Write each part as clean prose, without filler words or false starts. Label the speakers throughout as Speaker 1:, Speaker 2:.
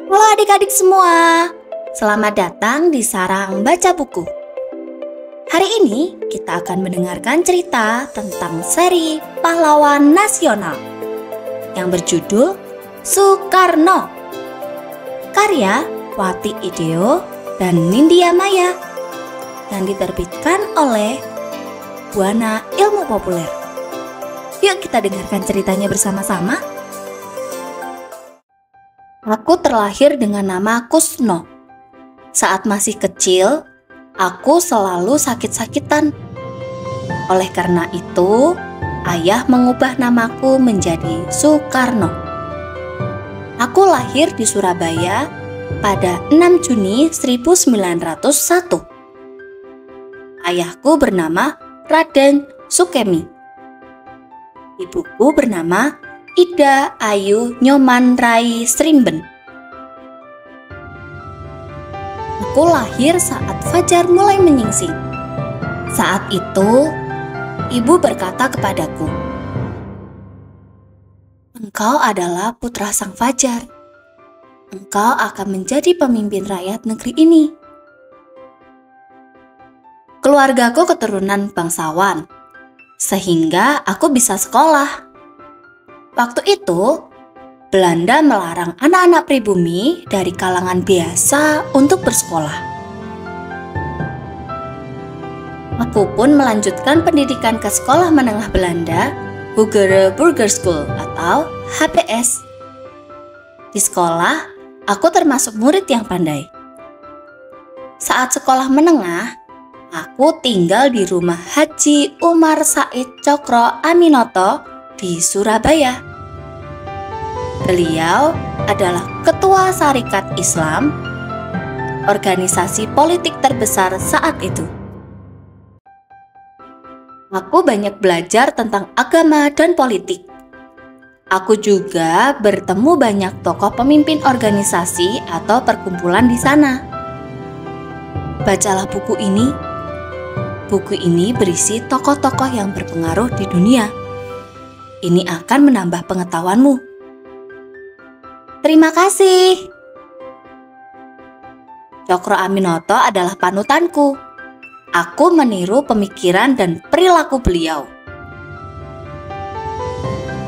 Speaker 1: Halo adik-adik semua, selamat datang di Sarang Baca Buku. Hari ini kita akan mendengarkan cerita tentang seri pahlawan nasional yang berjudul Soekarno, karya Wati Ideo dan Nindya Maya, yang diterbitkan oleh Buana Ilmu Populer. Yuk kita dengarkan ceritanya bersama-sama. Aku terlahir dengan nama Kusno. Saat masih kecil, aku selalu sakit-sakitan. Oleh karena itu, ayah mengubah namaku menjadi Soekarno. Aku lahir di Surabaya pada 6 Juni 1901. Ayahku bernama Raden Sukemi. Ibuku bernama Ida Ayu Nyoman Rai Srimben. Aku lahir saat fajar mulai menyingsing. Saat itu, ibu berkata kepadaku, "Engkau adalah putra sang fajar. Engkau akan menjadi pemimpin rakyat negeri ini." Keluargaku keturunan bangsawan, sehingga aku bisa sekolah. Waktu itu, Belanda melarang anak-anak pribumi dari kalangan biasa untuk bersekolah. Aku pun melanjutkan pendidikan ke sekolah menengah Belanda, Hogere Burgerschool atau HBS. Di sekolah, aku termasuk murid yang pandai. Saat sekolah menengah, aku tinggal di rumah Haji Umar Said Cokro Aminoto di Surabaya. Beliau adalah ketua Sarekat Islam, organisasi politik terbesar saat itu. Aku banyak belajar tentang agama dan politik. Aku juga bertemu banyak tokoh pemimpin organisasi atau perkumpulan di sana. Bacalah buku ini. Buku ini berisi tokoh-tokoh yang berpengaruh di dunia. Ini akan menambah pengetahuanmu. Terima kasih. Cokro Aminoto adalah panutanku. Aku meniru pemikiran dan perilaku beliau.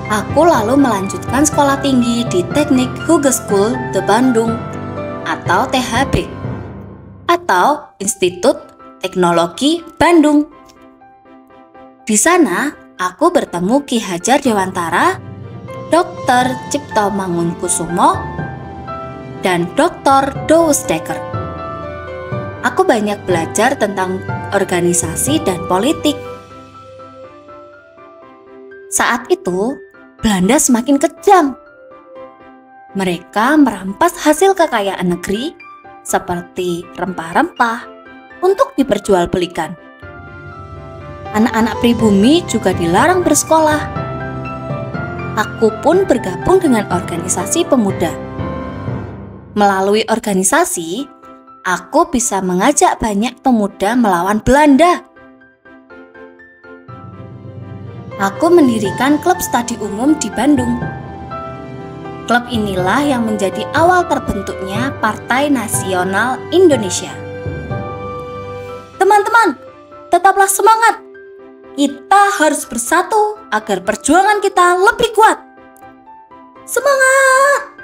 Speaker 1: Aku lalu melanjutkan sekolah tinggi di Teknik Hogeschool de Bandung atau THB atau Institut Teknologi Bandung. Di sana, aku bertemu Ki Hajar Dewantara, Dr. Cipto Mangunkusumo, dan Dr. Douwes Dekker. Aku banyak belajar tentang organisasi dan politik. Saat itu, Belanda semakin kejam. Mereka merampas hasil kekayaan negeri seperti rempah-rempah untuk diperjualbelikan. Anak-anak pribumi juga dilarang bersekolah. Aku pun bergabung dengan organisasi pemuda. Melalui organisasi, aku bisa mengajak banyak pemuda melawan Belanda. Aku mendirikan klub studi umum di Bandung. Klub inilah yang menjadi awal terbentuknya Partai Nasional Indonesia. Teman-teman, tetaplah semangat. Kita harus bersatu agar perjuangan kita lebih kuat. Semangat!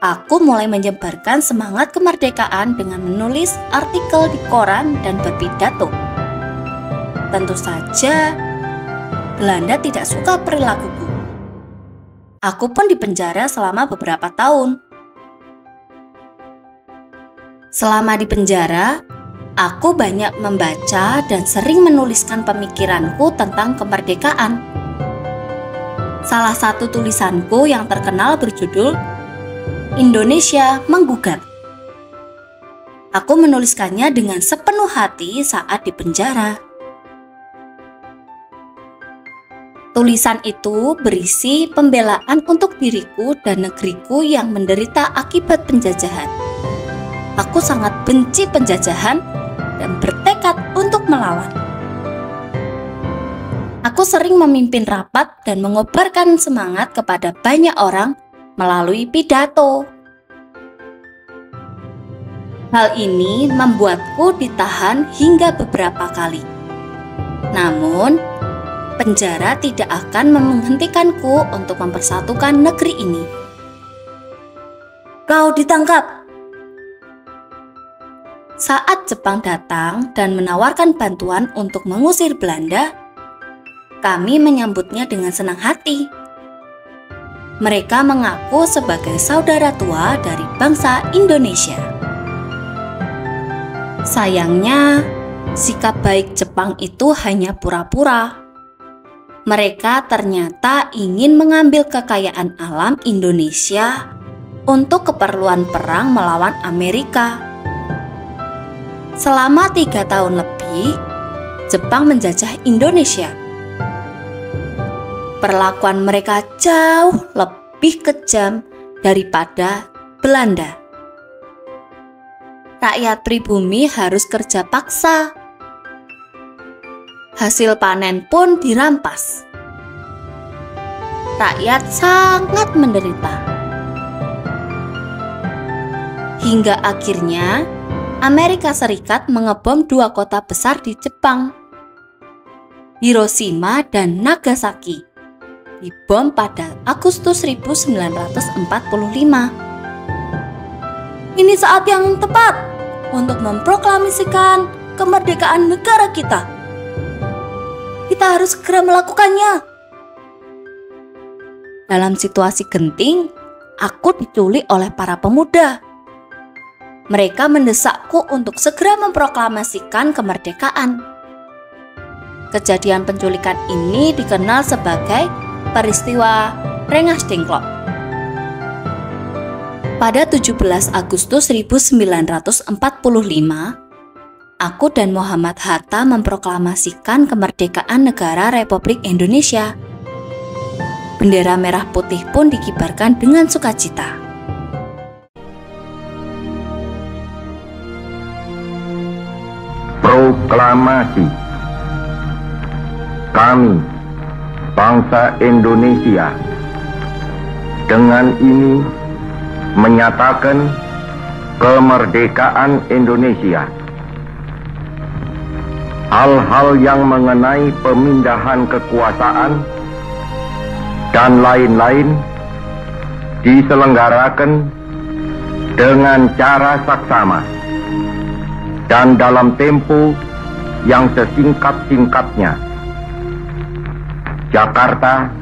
Speaker 1: Aku mulai menyebarkan semangat kemerdekaan dengan menulis artikel di koran dan berpidato. Tentu saja, Belanda tidak suka perilakuku. Aku pun dipenjara selama beberapa tahun. Selama di penjara, aku banyak membaca dan sering menuliskan pemikiranku tentang kemerdekaan. Salah satu tulisanku yang terkenal berjudul Indonesia Menggugat. Aku menuliskannya dengan sepenuh hati saat di penjara. Tulisan itu berisi pembelaan untuk diriku dan negeriku yang menderita akibat penjajahan. Aku sangat benci penjajahan dan bertekad untuk melawan. Aku sering memimpin rapat dan mengobarkan semangat kepada banyak orang melalui pidato. Hal ini membuatku ditahan hingga beberapa kali. Namun, penjara tidak akan menghentikanku untuk mempersatukan negeri ini. Kau ditangkap! Saat Jepang datang dan menawarkan bantuan untuk mengusir Belanda, kami menyambutnya dengan senang hati. Mereka mengaku sebagai saudara tua dari bangsa Indonesia. Sayangnya, sikap baik Jepang itu hanya pura-pura. Mereka ternyata ingin mengambil kekayaan alam Indonesia untuk keperluan perang melawan Amerika. Selama 3 tahun lebih, Jepang menjajah Indonesia. Perlakuan mereka jauh lebih kejam daripada Belanda. Rakyat pribumi harus kerja paksa. Hasil panen pun dirampas. Rakyat sangat menderita. Hingga akhirnya Amerika Serikat mengebom 2 kota besar di Jepang, Hiroshima dan Nagasaki, dibom pada Agustus 1945. Ini saat yang tepat untuk memproklamasikan kemerdekaan negara kita. Kita harus segera melakukannya. Dalam situasi genting, aku diculik oleh para pemuda. Mereka mendesakku untuk segera memproklamasikan kemerdekaan. Kejadian penculikan ini dikenal sebagai peristiwa Rengas Dengklok. Pada 17 Agustus 1945, aku dan Muhammad Hatta memproklamasikan kemerdekaan negara Republik Indonesia. Bendera merah putih pun dikibarkan dengan sukacita.
Speaker 2: Proklamasi. Kami, bangsa Indonesia, dengan ini menyatakan kemerdekaan Indonesia. Hal-hal yang mengenai pemindahan kekuasaan dan lain-lain diselenggarakan dengan cara saksama dan dalam tempo yang sesingkat-singkatnya. Jakarta,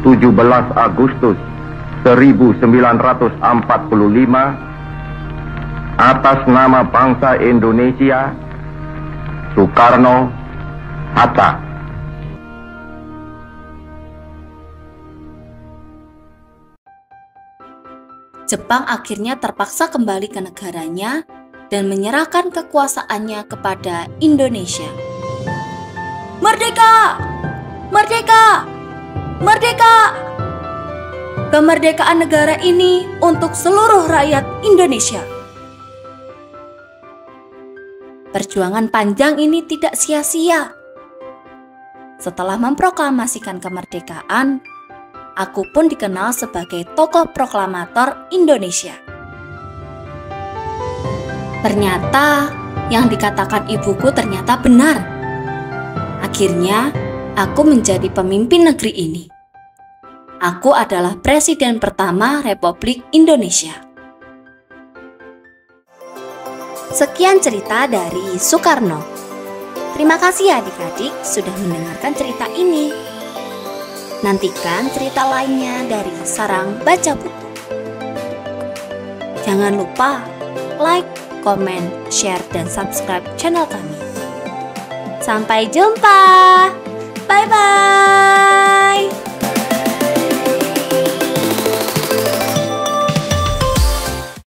Speaker 2: 17 Agustus 1945, atas nama bangsa Indonesia, Soekarno Hatta.
Speaker 1: Jepang akhirnya terpaksa kembali ke negaranya dan menyerahkan kekuasaannya kepada Indonesia. Merdeka! Merdeka! Merdeka! Kemerdekaan negara ini untuk seluruh rakyat Indonesia. Perjuangan panjang ini tidak sia-sia. Setelah memproklamasikan kemerdekaan, aku pun dikenal sebagai tokoh proklamator Indonesia. Ternyata yang dikatakan ibuku ternyata benar. Akhirnya, aku menjadi pemimpin negeri ini. Aku adalah Presiden pertama Republik Indonesia. Sekian cerita dari Soekarno. Terima kasih adik-adik sudah mendengarkan cerita ini. Nantikan cerita lainnya dari Sarang Baca Buku. Jangan lupa like, komen, share, dan subscribe channel kami. Sampai jumpa. Bye-bye.